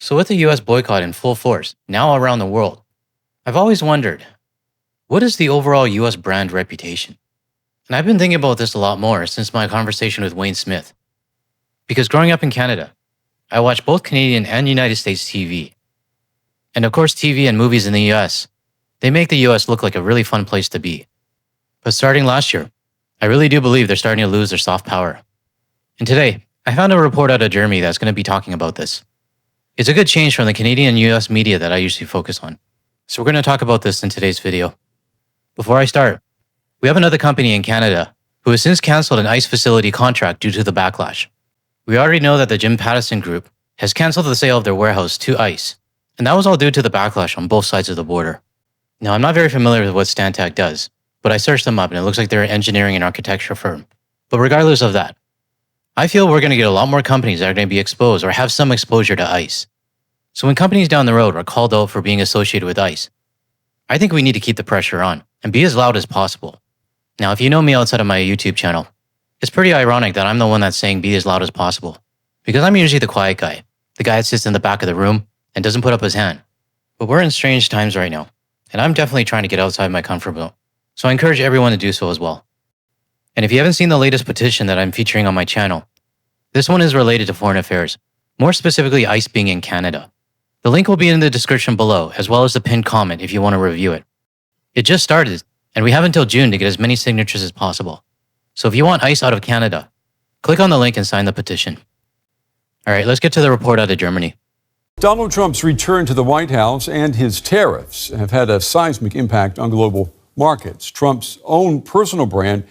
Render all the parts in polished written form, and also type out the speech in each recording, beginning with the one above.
So, with the US boycott in full force, now around the world, I've always wondered, what is the overall US brand reputation? And I've been thinking about this a lot more since my conversation with Wayne Smith. Because growing up in Canada, I watched both Canadian and United States TV. And of course, TV and movies in the US, they make the US look like a really fun place to be. But starting last year, I really do believe they're starting to lose their soft power. And today, I found a report out of Germany that's going to be talking about this. It's a good change from the Canadian and US media that I usually focus on. So we're going to talk about this in today's video. Before I start, we have another company in Canada who has since cancelled an ICE facility contract due to the backlash. We already know that the Jim Pattison Group has cancelled the sale of their warehouse to ICE, and that was all due to the backlash on both sides of the border. Now, I'm not very familiar with what Stantec does, but I searched them up and it looks like they're an engineering and architecture firm. But regardless of that, I feel we're going to get a lot more companies that are going to be exposed or have some exposure to ICE. So when companies down the road are called out for being associated with ICE, I think we need to keep the pressure on and be as loud as possible. Now, if you know me outside of my YouTube channel, it's pretty ironic that I'm the one that's saying be as loud as possible, because I'm usually the quiet guy, the guy that sits in the back of the room and doesn't put up his hand. But we're in strange times right now, and I'm definitely trying to get outside my comfort zone. So I encourage everyone to do so as well. And if you haven't seen the latest petition that I'm featuring on my channel, this one is related to foreign affairs, more specifically ICE being in Canada. The link will be in the description below, as well as the pinned comment if you want to review it. It just started, and we have until June to get as many signatures as possible. So if you want ICE out of Canada, click on the link and sign the petition. All right, let's get to the report out of Germany. Donald Trump's return to the White House and his tariffs have had a seismic impact on global markets. Trump's own personal brand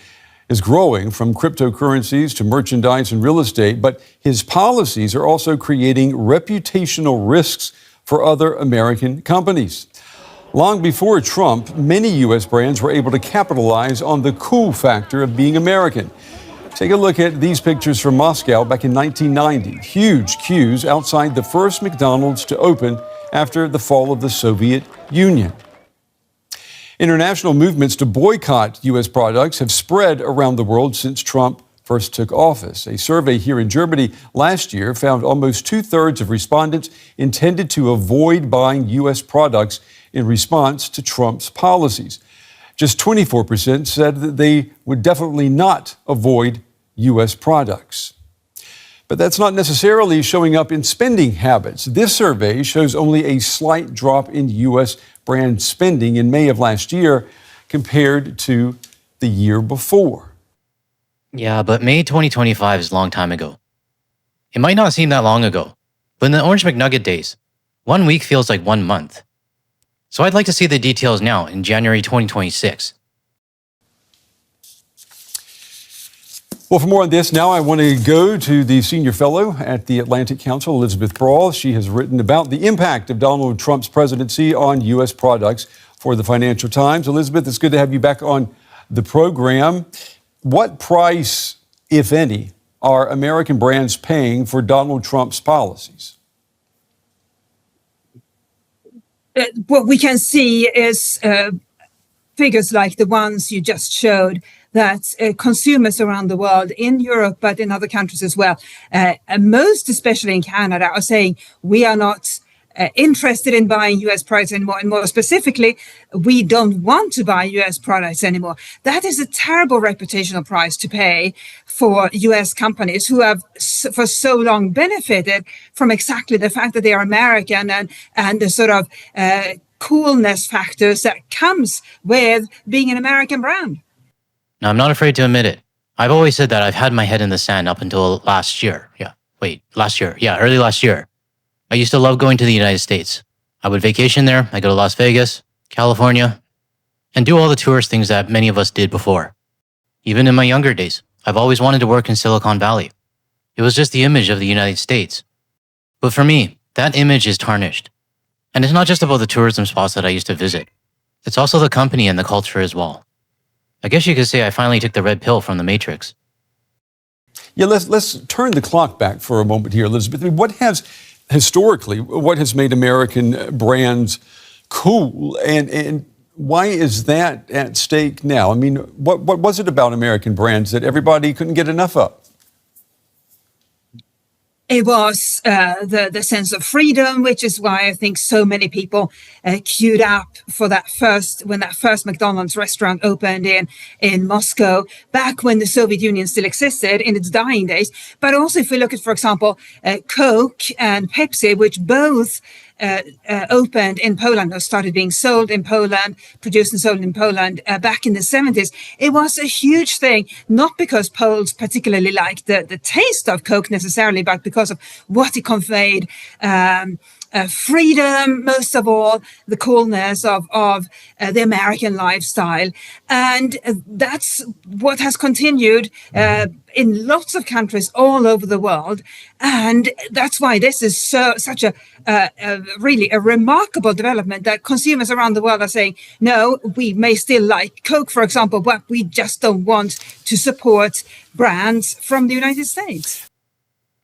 is growing, from cryptocurrencies to merchandise and real estate, but his policies are also creating reputational risks for other American companies. Long before Trump, many U.S. brands were able to capitalize on the cool factor of being American. Take a look at these pictures from Moscow back in 1990. Huge queues outside the first McDonald's to open after the fall of the Soviet Union. International movements to boycott U.S. products have spread around the world since Trump first took office. A survey here in Germany last year found almost two-thirds of respondents intended to avoid buying U.S. products in response to Trump's policies. Just 24% said that they would definitely not avoid U.S. products. But that's not necessarily showing up in spending habits. This survey shows only a slight drop in U.S. brand spending in May of last year compared to the year before. Yeah, but May 2025 is a long time ago. It might not seem that long ago, but in the Orange McNugget days, 1 week feels like 1 month. So I'd like to see the details now in January 2026. Well, for more on this, now I want to go to the senior fellow at the Atlantic Council, Elizabeth Brawl. She has written about the impact of Donald Trump's presidency on U.S. products for the Financial Times. Elizabeth, it's good to have you back on the program. What price, if any, are American brands paying for Donald Trump's policies? What we can see is figures like the ones you just showed, that consumers around the world, in Europe, but in other countries as well, most especially in Canada, are saying we are not interested in buying U.S. products anymore. And more specifically, we don't want to buy U.S. products anymore. That is a terrible reputational price to pay for U.S. companies who have for so long benefited from exactly the fact that they are American and the sort of coolness factors that comes with being an American brand. Now, I'm not afraid to admit it. I've always said that I've had my head in the sand up until last year. Early last year. I used to love going to the United States. I would vacation there. I go to Las Vegas, California, and do all the tourist things that many of us did before. Even in my younger days, I've always wanted to work in Silicon Valley. It was just the image of the United States. But for me, that image is tarnished. And it's not just about the tourism spots that I used to visit. It's also the company and the culture as well. I guess you could say I finally took the red pill from the Matrix. Yeah, let's turn the clock back for a moment here, Elizabeth. What has made American brands cool, and why is that at stake now? I mean, what was it about American brands that everybody couldn't get enough of? It was the sense of freedom, which is why I think so many people queued up for when that first McDonald's restaurant opened in Moscow, back when the Soviet Union still existed in its dying days. But also, if we look at, for example, Coke and Pepsi, which both opened in Poland or started being sold in Poland, produced and sold in Poland back in the 70s. It was a huge thing, not because Poles particularly liked the taste of Coke necessarily, but because of what it conveyed. Freedom, most of all, the coolness of the American lifestyle. And that's what has continued in lots of countries all over the world. And that's why this is such a really a remarkable development, that consumers around the world are saying, no, we may still like Coke, for example, but we just don't want to support brands from the United States.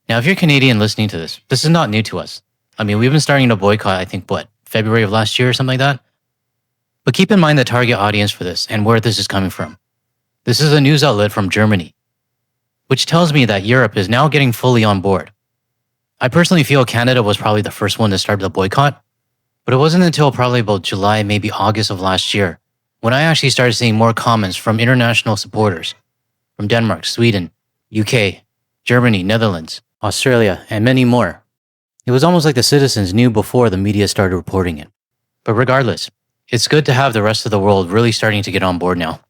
Now, if you're Canadian listening to this is not new to us. I mean, we've been starting to boycott, I think, February of last year or something like that? But keep in mind the target audience for this and where this is coming from. This is a news outlet from Germany, which tells me that Europe is now getting fully on board. I personally feel Canada was probably the first one to start the boycott, but it wasn't until probably about July, maybe August of last year, when I actually started seeing more comments from international supporters from Denmark, Sweden, UK, Germany, Netherlands, Australia, and many more. It was almost like the citizens knew before the media started reporting it. But regardless, it's good to have the rest of the world really starting to get on board now.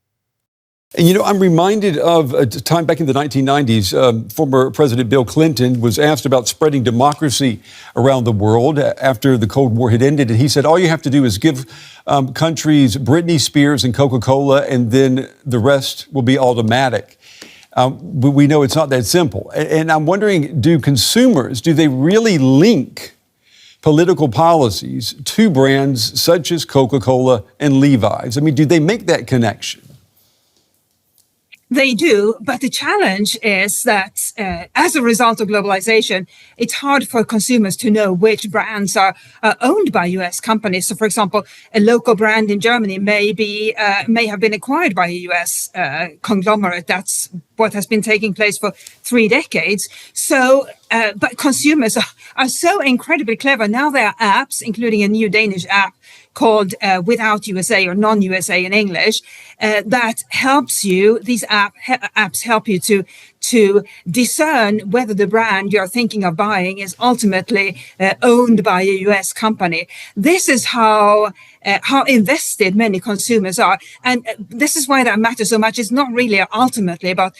And I'm reminded of a time back in the 1990s, former President Bill Clinton was asked about spreading democracy around the world after the Cold War had ended. And he said, all you have to do is give countries Britney Spears and Coca-Cola, and then the rest will be automatic. But we know it's not that simple. And I'm wondering, do they really link political policies to brands such as Coca-Cola and Levi's? I mean, do they make that connection? They do, but the challenge is that as a result of globalization, it's hard for consumers to know which brands are owned by US companies. So, for example, a local brand in Germany may have been acquired by a US conglomerate. That's what has been taking place for 3 decades. So, but consumers are so incredibly clever. Now there are apps, including a new Danish app called Without USA, or Non-USA in English, that helps you. These apps help you to discern whether the brand you're thinking of buying is ultimately owned by a US company. This is how invested many consumers are. And this is why that matters so much. It's not really ultimately about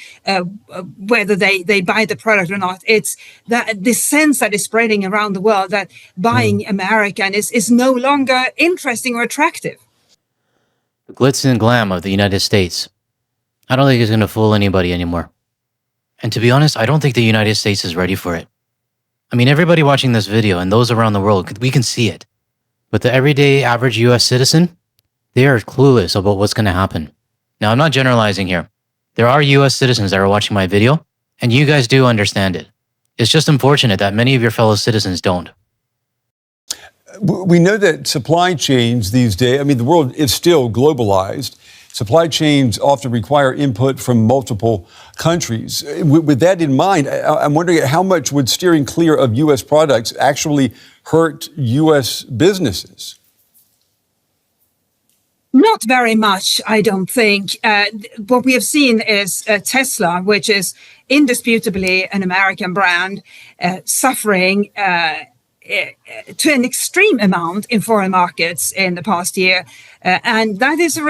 whether they buy the product or not. It's the sense that is spreading around the world that buying American is no longer interesting or attractive. The glitz and glam of the United States, I don't think it's going to fool anybody anymore. And to be honest, I don't think the United States is ready for it. I mean, everybody watching this video and those around the world, we can see it. But the everyday average US citizen, they are clueless about what's going to happen. Now, I'm not generalizing here. There are US citizens that are watching my video, and you guys do understand it. It's just unfortunate that many of your fellow citizens don't. We know that supply chains these days, I mean, the world is still globalized. Supply chains often require input from multiple countries. With that in mind, I'm wondering how much would steering clear of U.S. products actually hurt U.S. businesses? Not very much, I don't think. What we have seen is Tesla, which is indisputably an American brand, suffering to an extreme amount in foreign markets in the past year. And that is a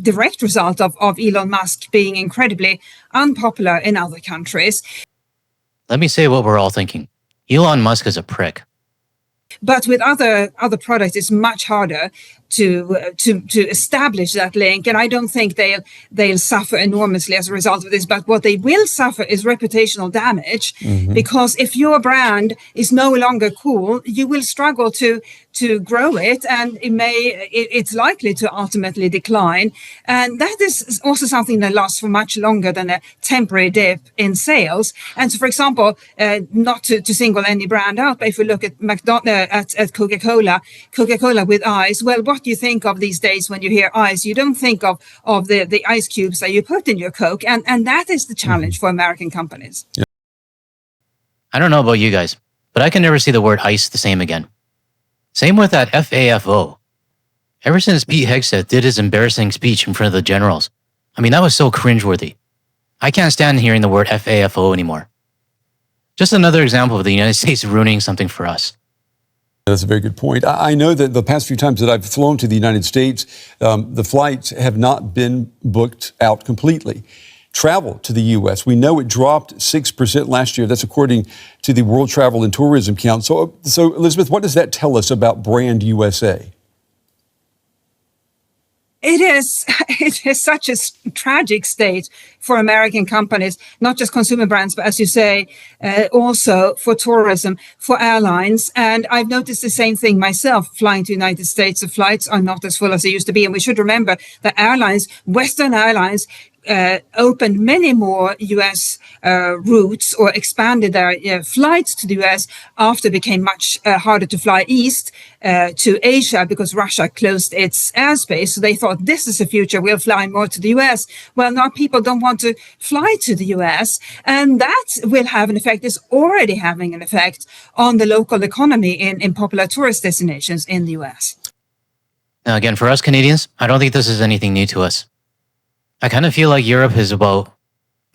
direct result of Elon Musk being incredibly unpopular in other countries. Let me say what we're all thinking. Elon Musk is a prick. But with other products, it's much harder to establish that link, and I don't think they'll suffer enormously as a result of this. But what they will suffer is reputational damage, because if your brand is no longer cool, you will struggle to grow it, and it's likely to ultimately decline. And that is also something that lasts for much longer than a temporary dip in sales. And so, for example, not to single any brand out, but if we look at at Coca-Cola with ice, well, what do you think of these days when you hear ice? You don't think of the ice cubes that you put in your Coke, and that is the challenge for American companies. Yeah. I don't know about you guys, but I can never see the word ice the same again. Same with that FAFO. Ever since Pete Hegseth did his embarrassing speech in front of the generals, I mean, that was so cringeworthy. I can't stand hearing the word FAFO anymore. Just another example of the United States ruining something for us. That's a very good point. I know that the past few times that I've flown to the United States, the flights have not been booked out completely. Travel to the U.S., we know it dropped 6% last year. That's according to the World Travel and Tourism Council. So, Elizabeth, what does that tell us about brand USA? It is such a tragic state for American companies, not just consumer brands, but as you say, also for tourism, for airlines. And I've noticed the same thing myself flying to the United States. The flights are not as full as they used to be. And we should remember that airlines, Western airlines, opened many more U.S. routes or expanded their flights to the U.S. after it became much harder to fly east to Asia because Russia closed its airspace. So they thought, this is the future, we'll fly more to the U.S. Well, now people don't want to fly to the U.S. and that will have an effect, is already having an effect on the local economy in popular tourist destinations in the U.S. Now again, for us Canadians, I don't think this is anything new to us. I kind of feel like Europe is about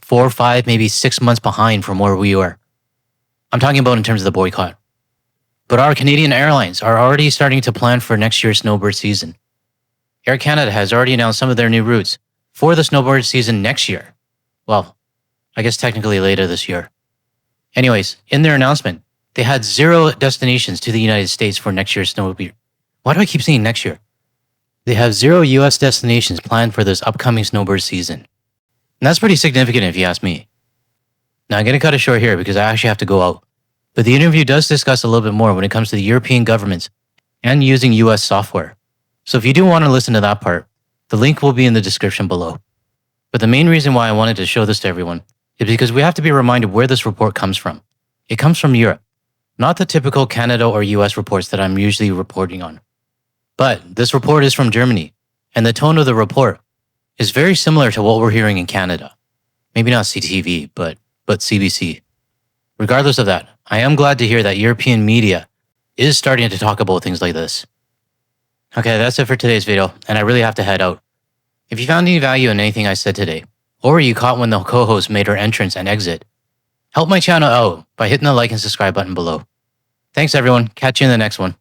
4, 5, maybe 6 months behind from where we were. I'm talking about in terms of the boycott. But our Canadian airlines are already starting to plan for next year's snowbird season. Air Canada has already announced some of their new routes for the snowbird season next year. Well, I guess technically later this year. Anyways, in their announcement, they had 0 destinations to the United States for next year's snowbird. Why do I keep saying next year? They have 0 US destinations planned for this upcoming snowbird season. And that's pretty significant if you ask me. Now I'm going to cut it short here because I actually have to go out. But the interview does discuss a little bit more when it comes to the European governments and using US software. So if you do want to listen to that part, the link will be in the description below. But the main reason why I wanted to show this to everyone is because we have to be reminded where this report comes from. It comes from Europe, not the typical Canada or US reports that I'm usually reporting on. But this report is from Germany, and the tone of the report is very similar to what we're hearing in Canada. Maybe not CTV, but CBC. Regardless of that, I am glad to hear that European media is starting to talk about things like this. Okay, that's it for today's video, and I really have to head out. If you found any value in anything I said today, or you caught when the co-host made her entrance and exit, help my channel out by hitting the like and subscribe button below. Thanks everyone, catch you in the next one.